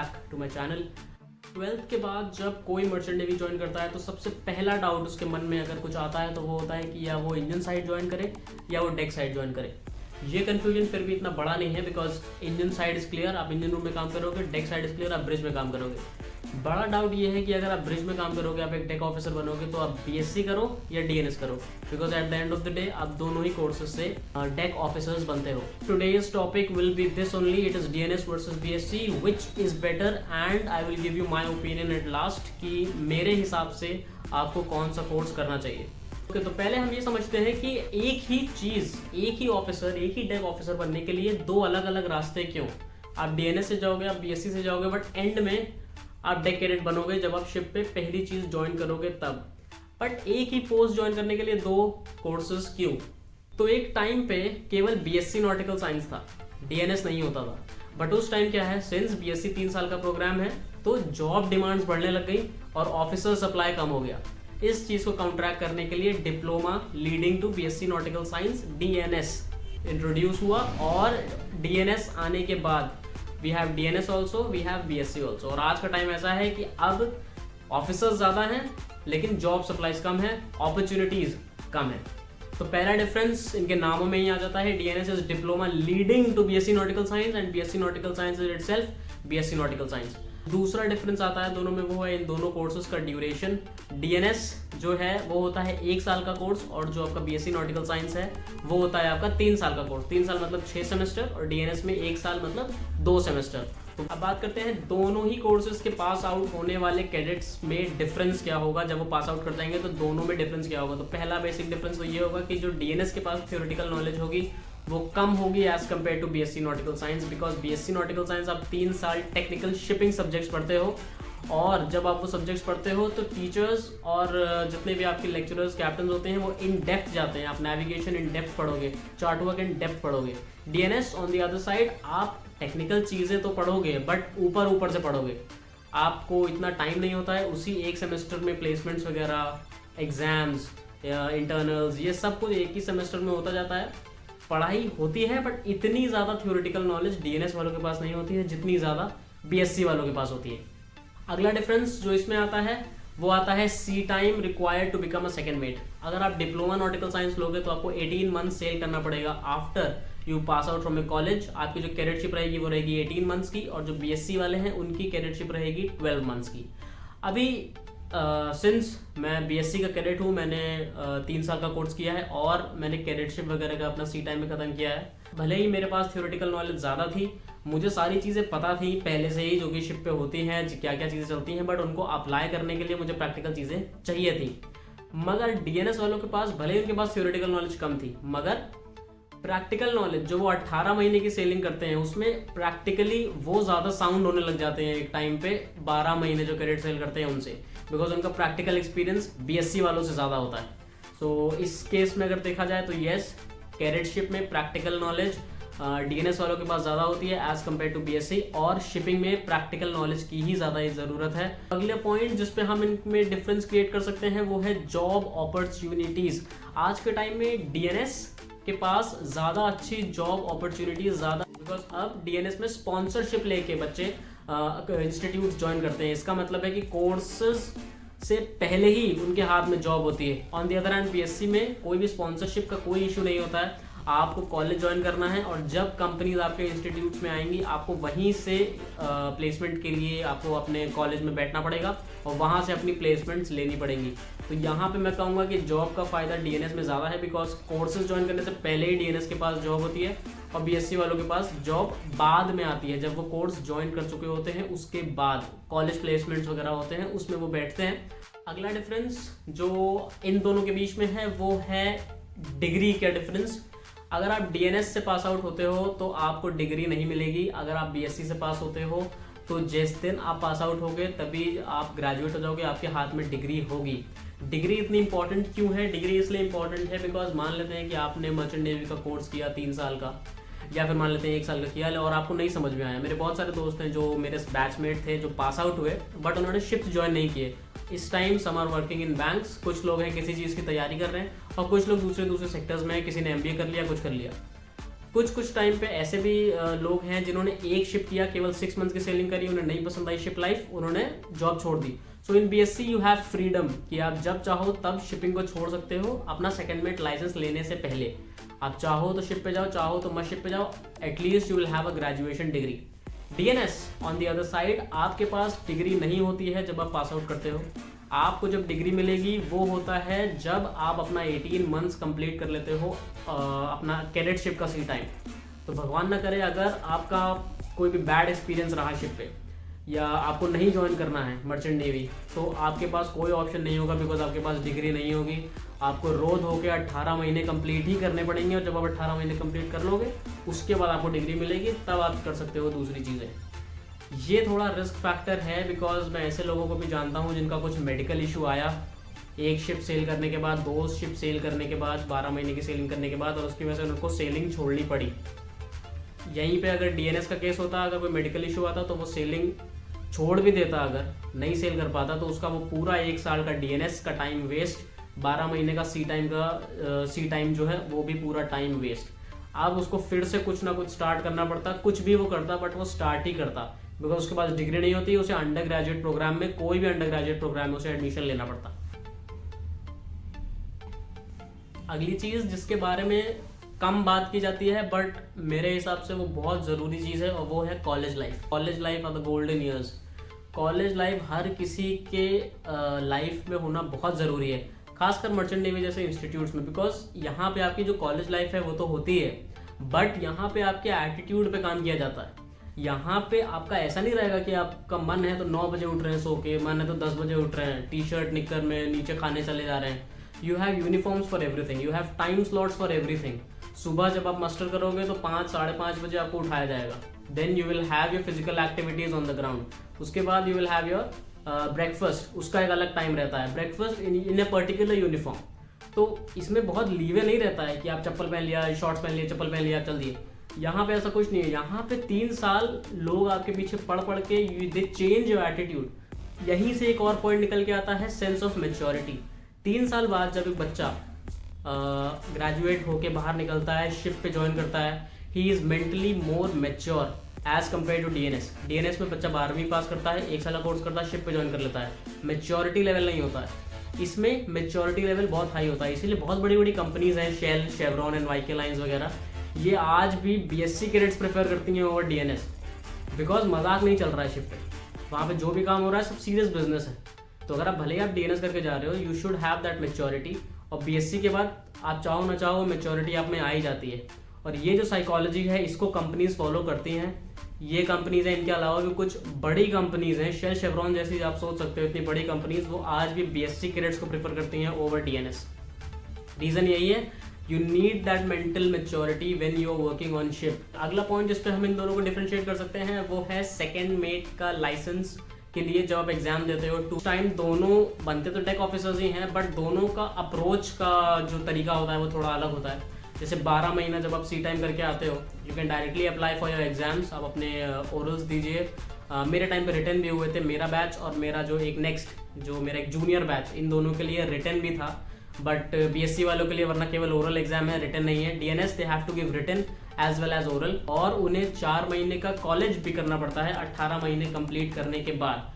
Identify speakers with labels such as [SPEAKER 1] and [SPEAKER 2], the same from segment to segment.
[SPEAKER 1] Back to my channel. 12th के बाद जब कोई मर्चेंट नेवी ज्वाइन करता है तो सबसे पहला डाउट उसके मन में अगर कुछ आता है तो वो होता है कि या वो इंजन साइड ज्वाइन करे या वो डेक साइड ज्वाइन करे। ये कन्फ्यूजन फिर भी इतना बड़ा नहीं है because engine side is clear, आप इंजन रूम में काम करोगे, डेक साइड इज क्लियर, आप ब्रिज में काम करोगे। बड़ा डाउट ये है कि अगर आप ब्रिज में काम करोगे, आप एक डेक ऑफिसर बनोगे तो आप बीएससी करो या डीएनएस करो, because at the end of the day आप दोनों ही कोर्सेज से डेक ऑफिसर्स बनते हो। Today's topic will be this only, it is DNS versus BSc, which is better, and I will give you my opinion at last कि मेरे हिसाब से आपको कौन सा कोर्स करना चाहिए। तो पहले हम ये समझते हैं कि एक ही चीज, एक ही ऑफिसर, एक ही डेक ऑफिसर बनने के लिए दो अलग अलग रास्ते क्यों? आप डीएनएस से जाओगे, आप बीएससी से जाओगे, बट एंड में आप डेक कैडेट बनोगे जब आप शिप पे पहली चीज ज्वाइन करोगे तब। बट एक ही पोस्ट ज्वाइन करने के लिए दो कोर्सेज क्यों? तो एक टाइम पे केवल बीएससी नॉटिकल साइंस था, डीएनएस नहीं होता था। बट उस टाइम क्या है, सिंस बीएससी 3 साल का प्रोग्राम है तो जॉब डिमांड्स बढ़ने लग गई और ऑफिसर सप्लाई कम हो गया। इस चीज को काउंटरैक्ट करने के लिए diploma leading to BSc nautical science DNS introduce हुआ, और डीएनएस आने के बाद we have DNS also, we have BSc also. और आज का टाइम ऐसा है कि अब ऑफिसर्स ज्यादा हैं लेकिन जॉब सप्लाईज कम है, अपॉर्चुनिटीज कम है। तो पहला डिफरेंस इनके नामों में ही आ जाता है, DNS is diploma leading to BSc nautical science and BSc nautical science is itself BSc nautical science. दूसरा डिफरेंस आता है दोनों में, वो है इन दोनों कोर्सेज का ड्यूरेशन। डीएनएस जो है वो होता है 1 साल का कोर्स, और जो आपका बीएससी नॉटिकल साइंस है वो होता है आपका 3 साल का कोर्स। 3 साल मतलब 6 सेमेस्टर, और डीएनएस में 1 साल मतलब 2 सेमेस्टर। तो अब बात करते हैं दोनों ही कोर्सेज के पास आउट होने वाले कैडेट्स में डिफरेंस क्या होगा। जब वो पास आउट कर जाएंगे तो दोनों में डिफरेंस क्या होगा? तो पहला बेसिक डिफरेंस तो ये होगा कि जो डीएनएस के पास थ्योरेटिकल नॉलेज होगी वो कम होगी as compare to BSc nautical science, because BSc nautical science आप 3 साल टेक्निकल शिपिंग सब्जेक्ट्स पढ़ते हो, और जब आप वो सब्जेक्ट्स पढ़ते हो तो टीचर्स और जितने भी आपके लेक्चरर्स, कैप्टन होते हैं वो इन डेप्थ जाते हैं। आप नेविगेशन इन डेप्थ पढ़ोगे, चार्ट वर्क इन डेप्थ पढ़ोगे। DNS on the other side आप टेक्निकल चीज़ें तो पढ़ोगे बट ऊपर ऊपर से पढ़ोगे, आपको इतना टाइम नहीं होता है। उसी एक सेमेस्टर में प्लेसमेंट्स वगैरह, एग्जाम्स या इंटरनल्स, ये सब कुछ एक ही सेमेस्टर में होता जाता है। पढ़ाई होती है बट इतनी ज़्यादा थ्योरेटिकल नॉलेज डीएनएस वालों के पास नहीं होती है जितनी ज़्यादा बीएससी वालों के पास होती है। अगला डिफरेंस जो इसमें आता है वो आता है sea time required to become a second mate. अगर आप डिप्लोमा नॉटिकल साइंस लोगे तो आपको 18 मंथ सेल करना पड़ेगा after you pass out from A college. आपकी जो कैडेटशिप रहेगी वो रहेगी 18 मंथ्स की, और जो बीएससी वाले हैं उनकी कैडेटशिप रहेगी 12 मंथ्स की। अभी सिंस मैं बीएससी का कैडेट हूँ, मैंने 3 साल का कोर्स किया है और मैंने कैडेटशिप वगैरह का अपना सी टाइम में ख़त्म किया है। भले ही मेरे पास थ्योरेटिकल नॉलेज ज़्यादा थी, मुझे सारी चीज़ें पता थी पहले से ही जो कि शिप पे होती हैं, क्या क्या चीज़ें चलती हैं, बट उनको अप्लाई करने के लिए मुझे प्रैक्टिकल चीज़ें चाहिए थी। मगर डीएनएस वालों के पास भले ही उनके पास थ्योरेटिकल नॉलेज कम थी, मगर प्रैक्टिकल नॉलेज जो वो 18 महीने की सेलिंग करते हैं उसमें प्रैक्टिकली वो ज़्यादा साउंड होने लग जाते हैं एक टाइम पे 12 महीने जो कैडेट सेल करते हैं उनसे, बिकॉज उनका प्रैक्टिकल एक्सपीरियंस बीएससी वालों से ज़्यादा होता है। सो इस केस में अगर देखा जाए तो येस, कैडेटशिप में प्रैक्टिकल नॉलेज डीएनएस वालों के पास ज़्यादा होती है एज कम्पेयर टू बीएससी, और शिपिंग में प्रैक्टिकल नॉलेज की ही ज़्यादा ज़रूरत है। अगले पॉइंट जिस पे हम इनमें डिफरेंस क्रिएट कर सकते हैं वो है जॉब अपॉर्चुनिटीज़। आज के टाइम में डीएनएस के पास ज़्यादा अच्छी जॉब अपॉर्चुनिटीज़ ज़्यादा, बिकॉज अब डीएनएस में स्पॉन्सरशिप लेके बच्चे इंस्टीट्यूट ज्वाइन करते हैं। इसका मतलब है कि कोर्सेज से पहले ही उनके हाथ में जॉब होती है। On the other hand BSc में कोई भी स्पॉन्सरशिप का कोई इशू नहीं होता है, आपको कॉलेज ज्वाइन करना है और जब कंपनीज आपके इंस्टीट्यूट्स में आएंगी आपको वहीं से प्लेसमेंट के लिए आपको अपने कॉलेज में बैठना पड़ेगा और वहाँ से अपनी प्लेसमेंट्स लेनी पड़ेंगी। तो यहाँ पे मैं कहूँगा कि जॉब का फ़ायदा डीएनएस में ज़्यादा है, बिकॉज कोर्सेज ज्वाइन करने से पहले ही डीएनएस के पास जॉब होती है, और बीएससी वालों के पास जॉब बाद में आती है। जब वो कोर्स ज्वाइन कर चुके होते हैं उसके बाद कॉलेज प्लेसमेंट्स वगैरह होते हैं उसमें वो बैठते हैं। अगला डिफरेंस जो इन दोनों के बीच में है वो है डिग्री का डिफरेंस। अगर आप डीएनएस से पास आउट होते हो तो आपको डिग्री नहीं मिलेगी, अगर आप बीएससी से पास होते हो तो जिस दिन आप पास आउट होगे तभी आप ग्रेजुएट हो जाओगे, आपके हाथ में डिग्री होगी। डिग्री इतनी इंपॉर्टेंट क्यों है? डिग्री इसलिए इंपॉर्टेंट है बिकॉज मान लेते हैं कि आपने मर्चेंट नेवी का कोर्स किया 3 साल का, या फिर मान लेते हैं 1 साल का किया और आपको नहीं समझ में आया। मेरे बहुत सारे दोस्त हैं जो मेरे बैचमेट थे जो पास आउट हुए बट उन्होंने शिफ्ट ज्वाइन नहीं किए। इस time some are working in banks, कुछ लोग हैं किसी चीज़ की तैयारी कर रहे हैं और कुछ लोग दूसरे सेक्टर्स में हैं, किसी ने एमबीए कर लिया, कुछ कर लिया। कुछ टाइम पे ऐसे भी लोग हैं जिन्होंने एक शिप किया, केवल 6 मंथ की सेलिंग करी, उन्हें नहीं पसंद आई शिप लाइफ, उन्होंने जॉब छोड़ दी। So in BSc you have freedom कि आप जब चाहो तब शिपिंग को छोड़ सकते हो अपना सेकेंडमेट लाइसेंस लेने से पहले। आप चाहो तो शिप पे जाओ, चाहो तो मत शिप पे जाओ, at least you will have a graduation degree. DNS on the other side, आपके पास डिग्री नहीं होती है जब आप पास आउट करते हो। आपको जब डिग्री मिलेगी वो होता है जब आप अपना 18 मंथ्स कंप्लीट कर लेते हो अपना कैडेटशिप का सी टाइम। तो भगवान ना करे अगर आपका कोई भी बैड एक्सपीरियंस रहा शिप पे, या आपको नहीं ज्वाइन करना है मर्चेंट नेवी, तो आपके पास कोई ऑप्शन नहीं होगा, बिकॉज आपके पास डिग्री नहीं होगी। आपको रोज होकर 18 महीने कंप्लीट ही करने पड़ेंगे, और जब आप 18 महीने कंप्लीट कर लोगे उसके बाद आपको डिग्री मिलेगी, तब आप कर सकते हो दूसरी चीज़ें। ये थोड़ा रिस्क फैक्टर है, बिकॉज मैं ऐसे लोगों को भी जानता हूँ जिनका कुछ मेडिकल इशू आया एक शिप सेल करने के बाद, 2 शिप सेल करने के बाद, 12 महीने की सेलिंग करने के बाद, और उसकी वजह से उनको सेलिंग छोड़नी पड़ी। यहीं पे अगर डीएनएस का केस होता, अगर कोई मेडिकल इशू आता तो वो सेलिंग छोड़ भी देता, अगर नहीं सेल कर पाता तो उसका वो पूरा 1 साल का डीएनएस का टाइम वेस्ट, 12 महीने का सी टाइम जो है वो भी पूरा टाइम वेस्ट। अब उसको फिर से कुछ ना कुछ स्टार्ट करना पड़ता, कुछ भी वो करता बट वो स्टार्ट ही करता, बिकॉज उसके पास डिग्री नहीं होती। उसे अंडर ग्रेजुएट प्रोग्राम में, कोई भी अंडर ग्रेजुएट प्रोग्राम में उसे एडमिशन लेना पड़ता। अगली चीज़ जिसके बारे में कम बात की जाती है बट मेरे हिसाब से वो बहुत ज़रूरी चीज़ है, और वो है college life. College life are the golden years. College life हर किसी के लाइफ में होना बहुत ज़रूरी है, खासकर मर्चेंट नेवी जैसे इंस्टीट्यूट्स में, बिकॉज यहाँ पे आपकी जो कॉलेज लाइफ है वो तो होती है, बट यहाँ पे आपके एटीट्यूड पे काम किया जाता है। यहाँ पे आपका ऐसा नहीं रहेगा कि आपका मन है तो 9 बजे उठ रहे हैं सो के, मन है तो 10 बजे उठ रहे हैं, टी शर्ट निक्कर में नीचे खाने चले जा रहे हैं। You have uniforms for everything, you have time slots for everything. सुबह जब आप मस्टर करोगे तो 5 साढ़े 5 बजे आपको उठाया जाएगा। Then you will have your physical activities on the ground. उसके बाद you will have your breakfast, उसका एक अलग टाइम रहता है, breakfast in a particular uniform. तो इसमें बहुत लीवे नहीं रहता है कि आप चप्पल पहन लिया, शॉर्ट्स पहन लिया, चप्पल पहन लिया, चल दिए। यहाँ पे ऐसा कुछ नहीं है। यहाँ पे 3 साल लोग आपके पीछे पढ़ के दे चेंज योर एटीट्यूड। यहीं से एक और पॉइंट निकल के आता है, सेंस ऑफ मेच्योरिटी। 3 साल बाद जब एक बच्चा ग्रेजुएट होके बाहर निकलता है, शिफ्ट पे ज्वाइन करता है, he is mentally more mature as compare to DNS. DNS में बच्चा 12वीं पास करता है, 1 साल का कोर्स करता है, शिफ्ट पे ज्वाइन कर लेता है, मेच्योरिटी लेवल नहीं होता है। इसमें मेच्योरिटी लेवल बहुत हाई होता है, इसीलिए बहुत बड़ी बड़ी कंपनीज हैं, शेल, शेवरॉन एंड वाईके लाइन्स वगैरह, ये आज भी बीएससी कैडेट्स प्रेफर करती हैं ओवर डीएनएस, बिकॉज मजाक नहीं चल रहा है शिप पे। वहाँ पे जो भी काम हो रहा है सब सीरियस बिजनेस है। तो अगर आप भले ही आप डीएनएस करके जा रहे हो, you should have that maturity. और बीएससी के बाद आप चाहो ना चाहो मेच्योरिटी आप में आ ही जाती है। और ये जो साइकोलॉजी है इसको कंपनीज फॉलो करती हैं। ये कंपनीज हैं, इनके अलावा भी कुछ बड़ी कंपनीज हैं, शेल, शेवरॉन जैसी आप सोच सकते हो, इतनी बड़ी कंपनीज, वो आज भी बीएससी कैडेट्स को प्रेफर करती हैं ओवर डीएनएस। रीज़न यही है, you need that mental maturity when you are working on ship. अगला पॉइंट जिस पे हम इन दोनों को डिफरेंशिएट कर सकते हैं वो है सेकेंड मेट का लाइसेंस के लिए जब आप एग्जाम देते हो। 2 टाइम दोनों बनते तो टेक ऑफिसर्स ही हैं, बट दोनों का अप्रोच का जो तरीका होता है वो थोड़ा अलग होता है। जैसे 12 महीना जब आप सी टाइम करके आते हो, you can directly apply for your exams. आप अपने ओरल्स दीजिए। मेरे टाइम पे रिटर्न भी हुए थे, मेरा बैच और मेरा जो एक नेक्स्ट जो मेरा एक जूनियर बैच, इन दोनों के लिए रिटर्न भी था, बट बीएससी वालों के लिए वरना केवल ओरल एग्जाम है, रिटर्न नहीं है। DNS they have to give return as well as oral, और उन्हें 4 महीने का कॉलेज भी करना पड़ता है 18 महीने कंप्लीट करने के बाद।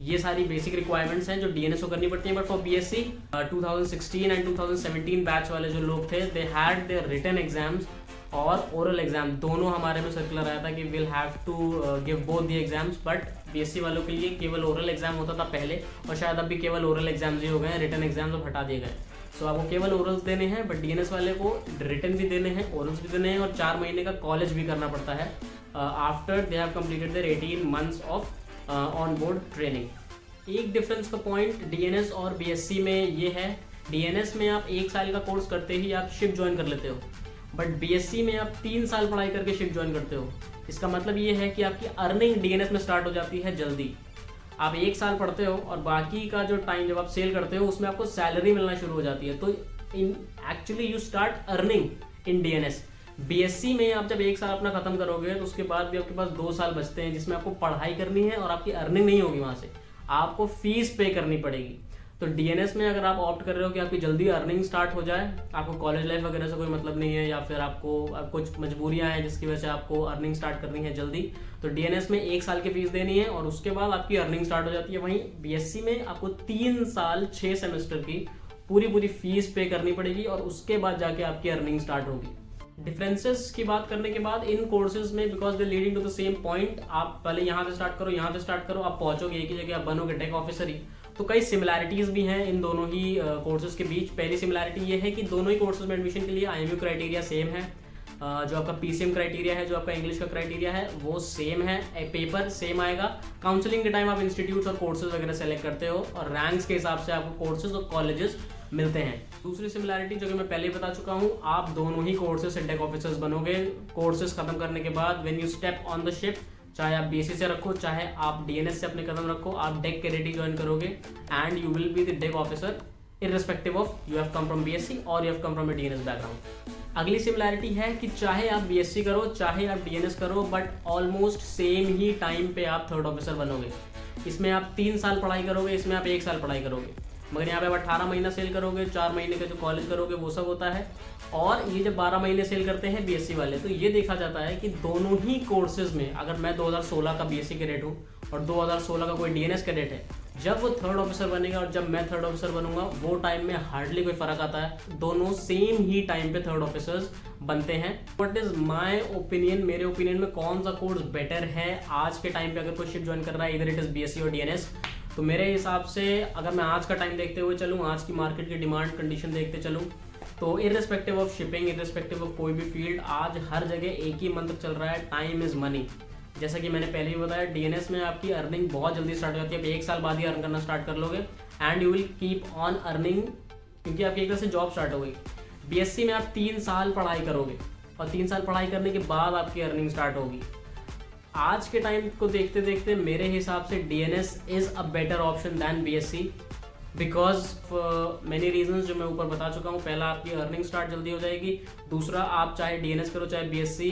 [SPEAKER 1] ये सारी बेसिक रिक्वायरमेंट्स हैं जो डीएनएस को करनी पड़ती हैं। But for BSc 2016 and 2017 batch वाले जो लोग थे, they had their written exams और ओरल एग्जाम, दोनों हमारे में सर्कुलर आया था कि will have to give both the exams. But BSc वालों के लिए केवल ओरल एग्जाम होता था पहले, और शायद अब भी केवल ओरल एग्जाम्स ही हो गए, रिटन एग्जाम्स अब हटा दिए गए। सो आपको केवल ओरल्स देने हैं, बट डीएनएस वाले को रिटन भी देने हैं, ओरल्स भी देने हैं, और 4 महीने का कॉलेज भी करना पड़ता है after they have completed there 18 months of on board training. एक डिफरेंस का पॉइंट डीएनएस और बीएससी में ये है, डीएनएस में आप 1 साल का कोर्स करते ही आप शिप ज्वाइन कर लेते हो, बट बीएससी में आप 3 साल पढ़ाई करके शिप ज्वाइन करते हो। इसका मतलब ये है कि आपकी अर्निंग डीएनएस में स्टार्ट हो जाती है जल्दी। आप 1 साल पढ़ते हो और बाकी का जो टाइम जब आप सेल करते हो उसमें आपको सैलरी मिलना शुरू हो जाती है। तो in actually you start earning in DNS. BSc में आप जब 1 साल अपना खत्म करोगे तो उसके बाद भी आपके पास 2 साल बचते हैं जिसमें आपको पढ़ाई करनी है और आपकी अर्निंग नहीं होगी, वहाँ से आपको फीस पे करनी पड़ेगी। तो डीएनएस में अगर आप ऑप्ट कर रहे हो कि आपकी जल्दी अर्निंग स्टार्ट हो जाए, आपको कॉलेज लाइफ वगैरह से कोई मतलब नहीं है, या फिर आपको कुछ मजबूरियां हैं जिसकी वजह से आपको अर्निंग स्टार्ट करनी है जल्दी, तो डीएनएस में 1 साल की फीस देनी है और उसके बाद आपकी अर्निंग स्टार्ट हो जाती है। वहीं बीएससी में आपको 3 साल 6 सेमेस्टर की पूरी फीस पे करनी पड़ेगी और उसके बाद जाके आपकी अर्निंग स्टार्ट होगी। डिफरेंसेस की बात करने के बाद इन कोर्सेज में, because they leading to the same point, आप पहले यहाँ से स्टार्ट करो, यहाँ से स्टार्ट करो, आप पहुंचोगे एक ही जगह, आप बनोगे टेक ऑफिसर ही। तो कई सिमिलैरिटीज भी हैं इन दोनों ही कोर्सेज के बीच। पहली सिमिलैरिटी ये है कि दोनों ही कोर्सेज में एडमिशन के लिए IMU क्राइटेरिया सेम है। जो आपका PCM क्राइटेरिया है, जो आपका इंग्लिश का क्राइटेरिया है, वो सेम है। पेपर सेम आएगा। काउंसलिंग के टाइम आप इंस्टीट्यूट और कोर्सेज वगैरह सेलेक्ट करते हो और रैंक्स के हिसाब से आपको कोर्सेज और कॉलेजेस मिलते हैं। दूसरी सिमिलैरिटी जो कि मैं पहले ही बता चुका हूँ, आप दोनों ही कोर्सेज से टेक ऑफिसर्स बनोगे। कोर्सेज खत्म करने के बाद when you step on the ship, चाहे आप BSc से रखो, चाहे आप DNS से अपने कदम रखो, आप डेक कैडेट ही ज्वाइन करोगे and you will be the deck officer irrespective of you have come from BSc or you have come from a DNS background। अगली सिमिलैरिटी है कि चाहे आप BSc करो, चाहे आप DNS करो, but almost same he time पे आप थर्ड ऑफिसर बनोगे। इसमें आप 3 साल पढ़ाई करोगे, इसमें आप 1 साल पढ़ाई करोगे, मगर यहाँ पे आप 18 महीना सेल करोगे, 4 महीने का जो कॉलेज करोगे वो सब होता है। और ये जब 12 महीने सेल करते हैं BSc वाले, तो ये देखा जाता है कि दोनों ही कोर्सेज में, अगर मैं 2016 का BSc कैडेट हूँ और 2016 का कोई DNS कैडेट है, जब वो थर्ड ऑफिसर बनेगा और जब मैं थर्ड ऑफिसर बनूंगा, वो टाइम में हार्डली कोई फर्क आता है। दोनों सेम ही टाइम पे थर्ड ऑफिसर्स बनते हैं। व्हाट इज माय ओपिनियन, मेरे ओपिनियन में कौन सा कोर्स बेटर है आज के टाइम पे अगर कोई शिप ज्वाइन कर रहा है, इधर इट इज BSc और DNS? तो मेरे हिसाब से अगर मैं आज का टाइम देखते हुए चलूँ, आज की मार्केट की डिमांड कंडीशन देखते चलूँ, तो irrespective of shipping, irrespective of कोई भी फील्ड, आज हर जगह एक ही मंत्र चल रहा है, टाइम इज मनी। जैसा कि मैंने पहले ही बताया, DNS में आपकी अर्निंग बहुत जल्दी स्टार्ट हो जाती है। आप 1 साल बाद ही अर्न करना स्टार्ट कर लोगे and you will keep on earning, क्योंकि आपकी एक तरह से जॉब स्टार्ट हो गई। BSc में आप 3 साल पढ़ाई करोगे और 3 साल पढ़ाई करने के बाद आपकी अर्निंग स्टार्ट होगी। आज के टाइम को देखते देखते मेरे हिसाब से DNS is a better option then BSc, because many reasons जो मैं ऊपर बता चुका हूँ। पहला, आपकी अर्निंग स्टार्ट जल्दी हो जाएगी। दूसरा, आप चाहे DNS करो चाहे BSc,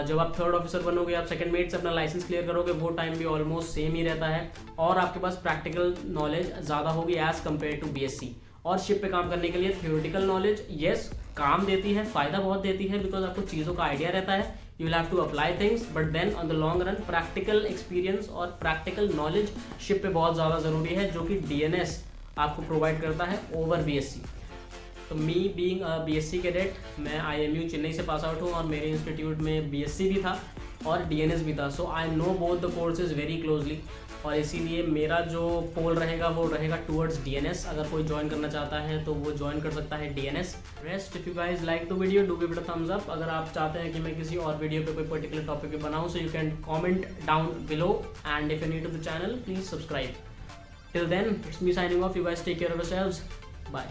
[SPEAKER 1] जब आप थर्ड ऑफिसर बनोगे, आप सेकंड मेट से अपना लाइसेंस क्लियर करोगे, वो टाइम भी ऑलमोस्ट सेम ही रहता है और आपके पास प्रैक्टिकल नॉलेज ज़्यादा होगी एज कम्पेयर टू BSc। और शिप पे काम करने के लिए थ्योरेटिकल नॉलेज येस काम देती है, फ़ायदा बहुत देती है, बिकॉज आपको चीज़ों का आइडिया रहता है, you will have to apply things, but then on the long run practical experience और practical knowledge शिप पे बहुत ज़्यादा ज़रूरी है, जो कि DNS आपको प्रोवाइड करता है ओवर BSc। तो me being a BSc cadet, मैं IMU चेन्नई से पास आउट हूँ और मेरे इंस्टीट्यूट में BSc भी था और DNS भी था। So I know both the courses very closely और इसीलिए मेरा जो पोल रहेगा वो रहेगा टूवर्ड्स DNS। अगर कोई ज्वाइन करना चाहता है तो वो ज्वाइन कर सकता है DNS। Rest, if you guys like the video, do give it a thumbs up. अगर आप चाहते हैं कि मैं किसी और वीडियो पे कोई पर्टिकुलर टॉपिक पे बनाऊँ, so you can comment down below and if you new to the channel please subscribe. Till then, it's me signing off. You guys take care of yourselves. Bye.